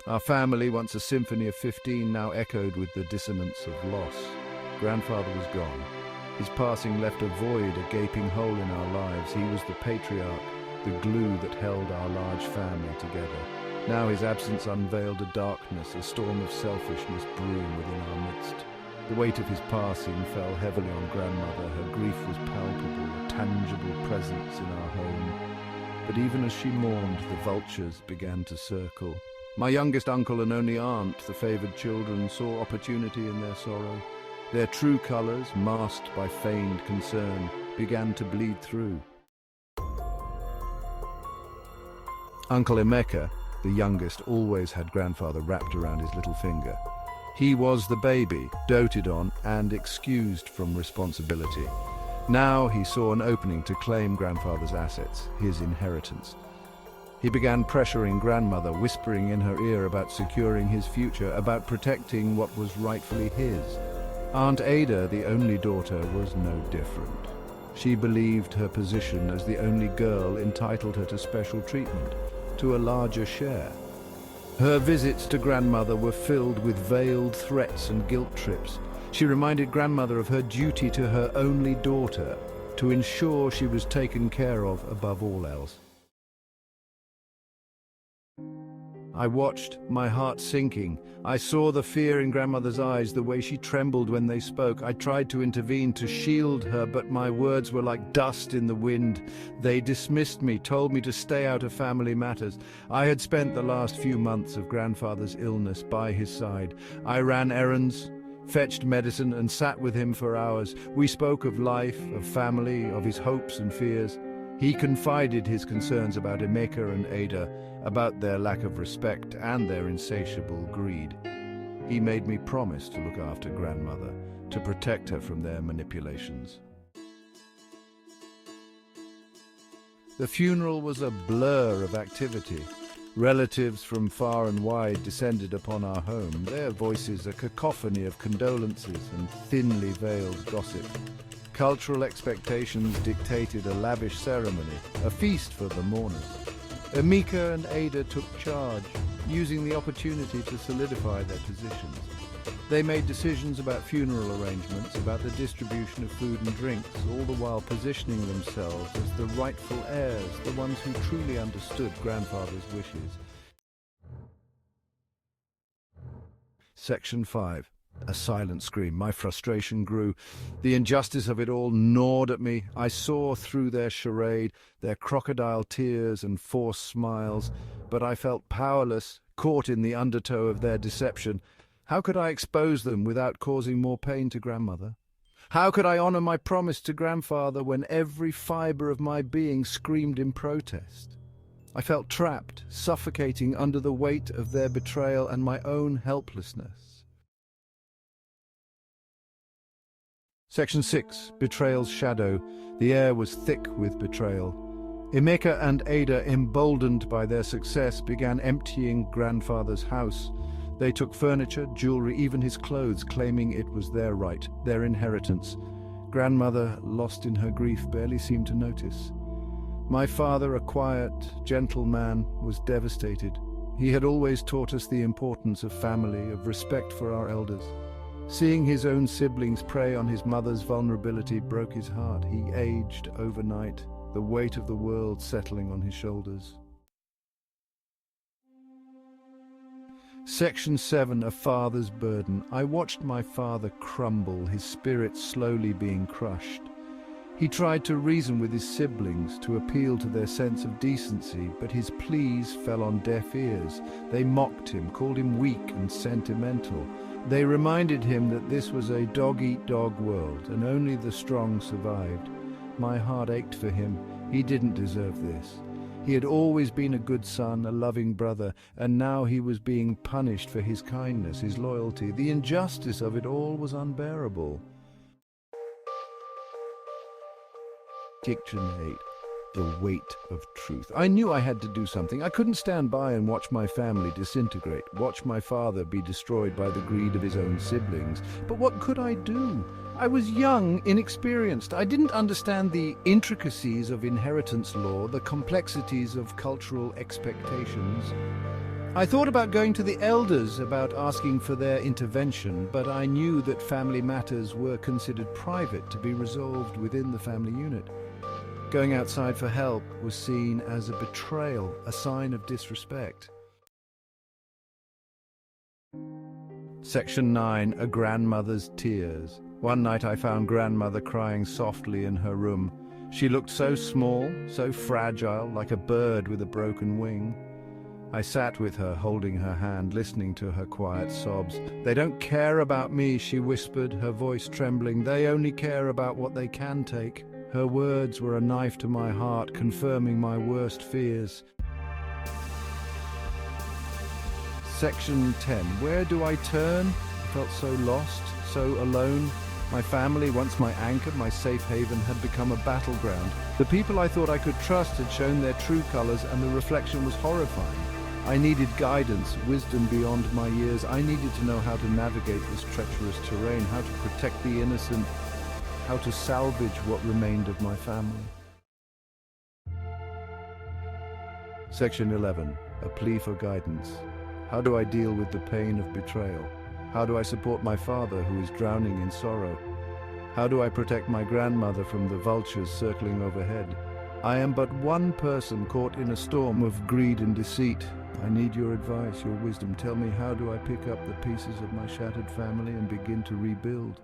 Our family, once a symphony of 15, now echoed with the dissonance of loss. Grandfather was gone. His passing left a void, a gaping hole in our lives. He was the patriarch, the glue that held our large family together. Now his absence unveiled a darkness, a storm of selfishness brewing within our midst. The weight of his passing fell heavily on grandmother. Her grief was palpable, a tangible presence in our home. But even as she mourned, the vultures began to circle. My youngest uncle and only aunt, the favoured children, saw opportunity in their sorrow. Their true colours, masked by feigned concern, began to bleed through. Uncle Emeka, the youngest, always had grandfather wrapped around his little finger. He was the baby, doted on and excused from responsibility. Now he saw an opening to claim grandfather's assets, his inheritance. He began pressuring grandmother, whispering in her ear about securing his future, about protecting what was rightfully his. Aunt Ada, the only daughter, was no different. She believed her position as the only girl entitled her to special treatment, to a larger share. Her visits to grandmother were filled with veiled threats and guilt trips. She reminded grandmother of her duty to her only daughter, to ensure she was taken care of above all else. I watched, my heart sinking. I saw the fear in grandmother's eyes, the way she trembled when they spoke. I tried to intervene, to shield her, but my words were like dust in the wind. They dismissed me, told me to stay out of family matters. I had spent the last few months of grandfather's illness by his side. I ran errands, fetched medicine, and sat with him for hours. We spoke of life, of family, of his hopes and fears. He confided his concerns about Emeka and Ada, about their lack of respect and their insatiable greed. He made me promise to look after grandmother, to protect her from their manipulations. The funeral was a blur of activity. Relatives from far and wide descended upon our home, their voices a cacophony of condolences and thinly veiled gossip. Cultural expectations dictated a lavish ceremony, a feast for the mourners. Emeka and Ada took charge, using the opportunity to solidify their positions. They made decisions about funeral arrangements, about the distribution of food and drinks, all the while positioning themselves as the rightful heirs, the ones who truly understood grandfather's wishes. Section 5. A silent scream. My frustration grew. The injustice of it all gnawed at me. I saw through their charade, their crocodile tears and forced smiles, but I felt powerless, caught in the undertow of their deception. How could I expose them without causing more pain to grandmother? How could I honor my promise to grandfather when every fiber of my being screamed in protest? I felt trapped, suffocating under the weight of their betrayal and my own helplessness. Section 6. Betrayal's shadow. The air was thick with betrayal. Emeka and Ada, emboldened by their success, began emptying grandfather's house. They took furniture, jewelry, even his clothes, claiming it was their right, their inheritance. Grandmother, lost in her grief, barely seemed to notice. My father, a quiet, gentle man, was devastated. He had always taught us the importance of family, of respect for our elders. Seeing his own siblings prey on his mother's vulnerability broke his heart. He aged overnight, the weight of the world settling on his shoulders. Section 7. A father's burden. I watched my father crumble, his spirit slowly being crushed. He tried to reason with his siblings, to appeal to their sense of decency, but his pleas fell on deaf ears. They mocked him, called him weak and sentimental. They reminded him that this was a dog-eat-dog world, and only the strong survived. My heart ached for him. He didn't deserve this. He had always been a good son, a loving brother, and now he was being punished for his kindness, his loyalty. The injustice of it all was unbearable. Section 8. The weight of truth. I knew I had to do something. I couldn't stand by and watch my family disintegrate, watch my father be destroyed by the greed of his own siblings. But what could I do? I was young, inexperienced. I didn't understand the intricacies of inheritance law, the complexities of cultural expectations. I thought about going to the elders about asking for their intervention, but I knew that family matters were considered private to be resolved within the family unit. Going outside for help was seen as a betrayal, a sign of disrespect. Section 9. A grandmother's tears. One night I found grandmother crying softly in her room. She looked so small, so fragile, like a bird with a broken wing. I sat with her, holding her hand, listening to her quiet sobs. "They don't care about me," she whispered, her voice trembling. "They only care about what they can take." Her words were a knife to my heart, confirming my worst fears. Section 10. Where do I turn? I felt so lost, so alone. My family, once my anchor, my safe haven, had become a battleground. The people I thought I could trust had shown their true colors, and the reflection was horrifying. I needed guidance, wisdom beyond my years. I needed to know how to navigate this treacherous terrain, how to protect the innocent, how to salvage what remained of my family. Section 11. A plea for guidance. How do I deal with the pain of betrayal? How do I support my father who is drowning in sorrow? How do I protect my grandmother from the vultures circling overhead? I am but one person caught in a storm of greed and deceit. I need your advice, your wisdom. Tell me, how do I pick up the pieces of my shattered family and begin to rebuild?